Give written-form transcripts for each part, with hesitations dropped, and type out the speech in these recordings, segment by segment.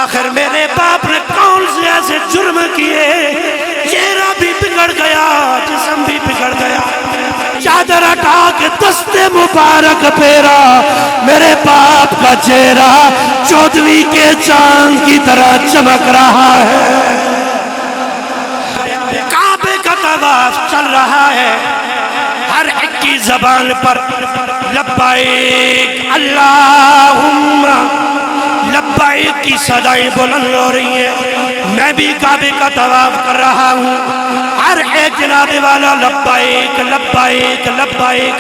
آخر میرے باپ نے کون سے ایسے جرم کیے، چہرہ بھی بگڑ گیا، جسم بھی بگڑ گیا، چادر ہٹا کے دست مبارک پھیرا، میرے باپ کا چہرہ 14ویں کے چاند کی طرح چمک رہا ہے، کعبے کا طواف چل رہا ہے، ہر ایک کی زبان پر لبیک اللہم لبیک کی صدائیں بلند ہو رہی ہیں، میں بھی کعبے کا طواف کر رہا ہوں، ہر ایک جناب والا لبیک لبیک لبیک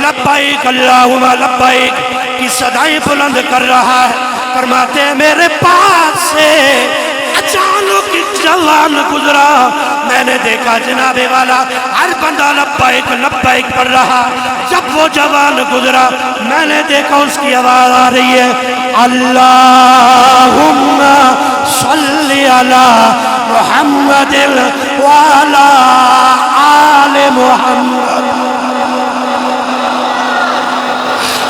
لبیک اللہم لبیک کی صدائیں بلند کر رہا ہے۔ فرماتے ہیں میرے پاس سے اچانک ایک جوان گزرا، میں نے دیکھا جناب والا ہر بندہ لبیک لبیک پڑھ رہا، جب وہ جوان گزرا میں نے دیکھا اس کی آواز آ رہی ہے اللہم صلی علی محمد وعلی آل محمد۔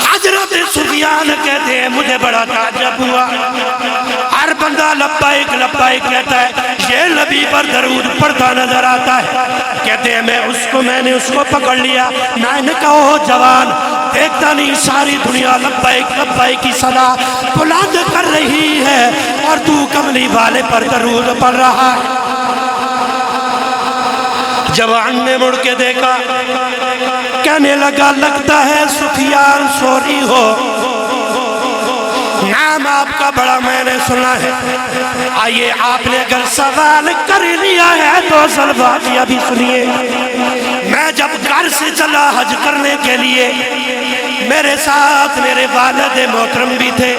حضرت سفیان کہتے ہیں مجھے بڑا تعجب ہوا، ہر بندہ لبیک لبیک کہتا ہے، یہ نبی پر درود پڑھتا نظر آتا ہے، کہتے ہیں میں نے اس کو پکڑ لیا، میں نے کہا او جوان دیکھتا نہیں ساری دنیا لبیک لبیک کی صدا بلند کر رہی ہے اور تو کملی والے پر درود پڑھ رہا ہے۔ جوان نے مڑ کے دیکھا، کہنے لگا لگتا ہے سفیان ثوری ہو، نام آپ کا بڑا میں نے سنا ہے، آئیے آپ نے اگر سوال کر لیا ہے تو اصل بات یہ بھی سنیے، میں جب گھر سے چلا حج کرنے کے لیے میرے ساتھ میرے والد محترم بھی تھے،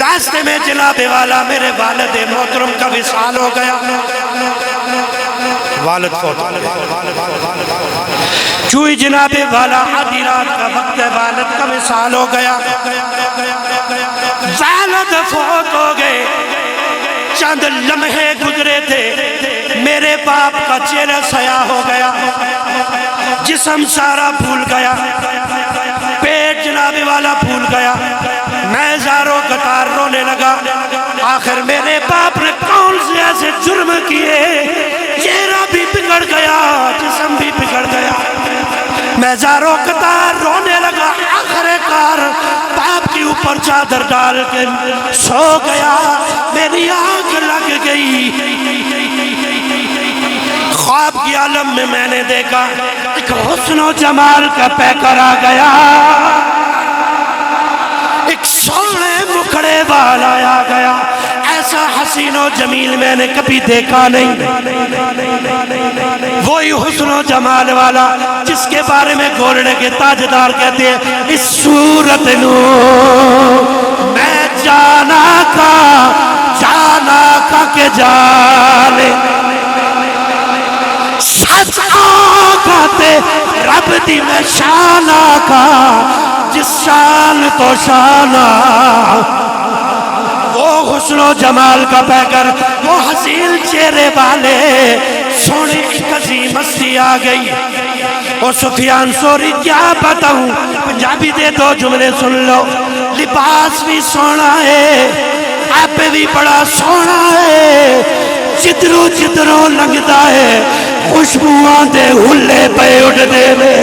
راستے میں جناب والا میرے والد محترم کا وصال ہو گیا، والد فوت چوئی جناب والا آدھی رات کا وقت ہے، والد کا وصال ہو گیا، والد فوت ہو گئے، چند لمحے گزرے تھے، میرے باپ کا چہرہ سیاہ ہو گیا، جسم سارا پھول گیا، پیٹ جناب والا پھول گیا، میں زاروں قطار رونے لگا، آخر میرے باپ نے کون سے ایسے جرم کیے، چہرہ بھی بگڑ گیا، جسم بھی بگڑ گیا، میں زاروں قطار رونے لگا، آخر کار باپ کے اوپر چادر ڈال کے سو گیا، میری آنکھ لگ گئی، خواب کی عالم میں میں نے دیکھا ایک حسن و جمال کا پیکر آ گیا، ایک سونے مکھڑے والا آ گیا، ایسا حسین و جمیل میں نے کبھی دیکھا نہیں، وہی حسن و جمال والا جس کے بارے میں گھوڑے کے تاجدار کہتے ہیں اس صورت نو میں جانا کا کہ جانے سچ آگاتے رب دی میں شانا کا جس شان تو شانا، وہ حسن و جمال کا پیکر، وہ حسین چہرے والے سونے ایک عظیم ہستی آ گئی، اور سفیان ثوری کیا بتاؤں، پنجابی دے دو جملے سن لو، لباس بھی سونا ہے، آپ بھی بڑا سونا ہے، جدروں لگتا ہے، خوشبوآں دے ہلے پہ اٹھ دے میں،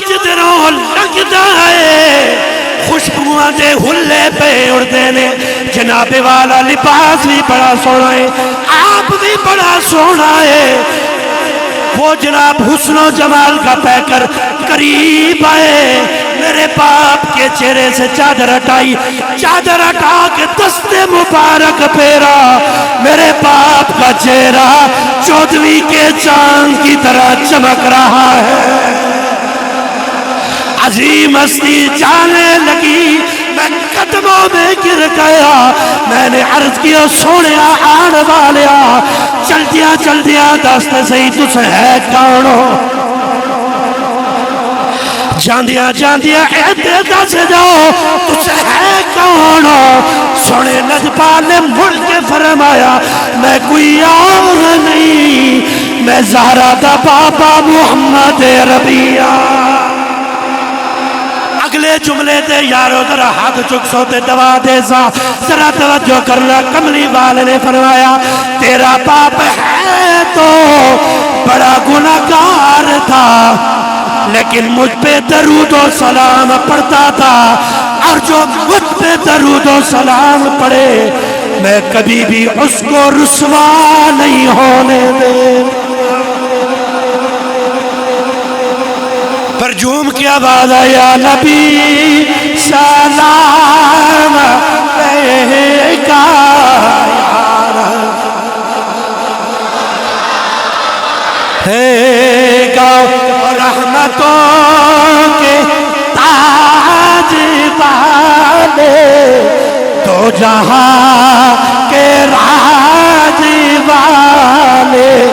جدروں لگتا ہے، خوشبوآں دے ہلے پہ اڑتے نے، جناب والا لباس بھی بڑا سونا ہے، آپ بھی بڑا سونا ہے، وہ جناب حسن و جمال کا پیکر قریب آئے، میرے باپ کے چہرے سے چادر ہٹائی، چادر ہٹا کے دست مبارک پھیرا، میرے باپ کا چہرہ 14ویں کے چاند کی طرح چمک رہا ہے، عظیم ہستی جانے لگی، میں قدموں میں گر گیا، میں نے عرض کیا سونیا آن والیا، چلدیاں دست سہی تُس ہے کانو، جاندیاں جاندیاں ایتے دس جاؤ تُسے ہے کون؟ سونے لجپال نے مڑ کے فرمایا میں کوئی اور نہیں، میں زہرا دا پاپا محمد ربیہ۔ اگلے جملے دے یارو ذرا ہاتھ چک سو تے دوا دے سا، ذرا توجہ کرنا۔ کملی والے نے فرمایا تیرا باپ ہے تو بڑا گناہگار تھا، لیکن مجھ پہ درود و سلام پڑھتا تھا، اور جو مجھ پہ درود و سلام پڑھے میں کبھی بھی اس کو رسوا نہیں ہونے دے۔ پر جھوم کی آواز یا نبی سلام علیکہ ہے گاؤں رحمتوں کے تاج والے، دو جہاں کے راج والے،